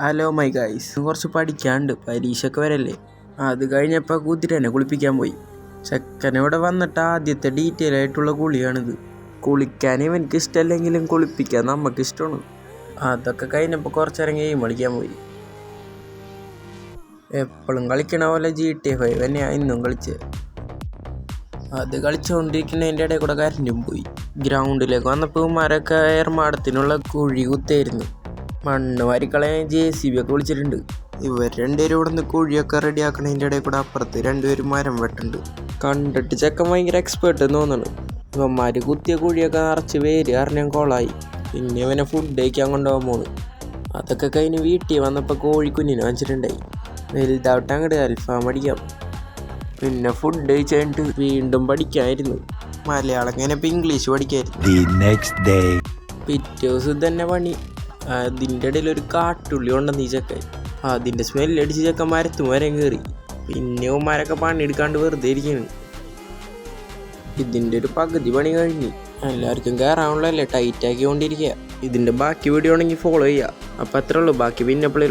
Hello my guys, കുറച്ച് പഠിക്കാണ്ട് പരീക്ഷയൊക്കെ വരല്ലേ. അത് കഴിഞ്ഞപ്പോൾ കുതിരനെ കുളിപ്പിക്കാൻ പോയി. ചെക്കനിവിടെ വന്നിട്ട് ആദ്യത്തെ ഡീറ്റെയിൽ ആയിട്ടുള്ള കുളിയാണിത്. കുളിക്കാൻ ഇവനക്ക് ഇഷ്ടമല്ലെങ്കിലും കുളിപ്പിക്കാൻ നമുക്കിഷ്ടമാണ്. അതൊക്കെ കഴിഞ്ഞപ്പോൾ കുറച്ചേരം ഗെയിം കളിക്കാൻ പോയി. എപ്പോഴും കളിക്കണ പോലെ GTA 5 തന്നെയാണ് ഇന്നും കളിച്ചത്. അത് കളിച്ചുകൊണ്ടിരിക്കുന്നതിൻ്റെ ഇടയിൽ കൂടെ കരണ്ടും പോയി. ഗ്രൗണ്ടിലേക്ക് വന്നപ്പോൾ മരൊക്കെ ഏർമാടത്തിനുള്ള കുഴി കുത്തായിരുന്നു. മണ്ണ് വാരിക്കളയാൻ JCB ഒക്കെ വിളിച്ചിട്ടുണ്ട്. ഇവർ രണ്ടുപേരും ഇവിടെ നിന്ന് കുഴിയൊക്കെ റെഡിയാക്കണതിൻ്റെ ഇടയിൽ കൂടെ അപ്പുറത്ത് രണ്ടുപേരും മരം വെട്ടുണ്ട്. കണ്ടിട്ട് ചെക്കൻ ഭയങ്കര എക്സ്പേർട്ട് എന്ന് തോന്നണം. ഇവന്മാർ കുത്തിയ കുഴിയൊക്കെ നിറച്ച് വേര് അറിഞ്ഞാൽ കോളായി. പിന്നെ ഇവനെ ഫുഡ് കഴിക്കാൻ കൊണ്ടുപോകാൻ പോണു. അതൊക്കെ കഴിഞ്ഞ് വീട്ടിൽ വന്നപ്പോൾ കോഴിക്കുഞ്ഞിനെ വാങ്ങിച്ചിട്ടുണ്ടായി. വലുതാവട്ടെ അങ്ങോട്ട് അൽഫാം അടിക്കാം. പിന്നെ ഫുഡ് കഴിച്ച് കഴിഞ്ഞിട്ട് വീണ്ടും പഠിക്കാമായിരുന്നു. മലയാളം കഴിഞ്ഞപ്പോൾ ഇംഗ്ലീഷ് പഠിക്കായിരുന്നു. പിറ്റേ ദിവസം തന്നെ പണി. അതിൻ്റെ ഇടയിൽ ഒരു കാട്ടുള്ളി കൊണ്ടുവന്ന് ഈ ചെക്കൻ. അതിൻ്റെ സ്മെല്ലടിച്ച് ചെക്കൻ മരത്തും വരെയും കയറി. പിന്നെ ഉമ്മാരൊക്കെ പണിയെടുക്കാണ്ട് വെറുതെ ഇരിക്കുന്നു. ഇതിൻ്റെ ഒരു പകുതി പണി കഴിഞ്ഞ്. എല്ലാവർക്കും കയറാനുള്ളതല്ലേ, ടൈറ്റ് ആക്കിക്കൊണ്ടിരിക്കുക. ഇതിൻ്റെ ബാക്കി വീഡിയോ ആണെങ്കിൽ ഫോളോ ചെയ്യുക. അപ്പം അത്രേ ഉള്ളൂ, ബാക്കി പിന്നെ എപ്പോഴും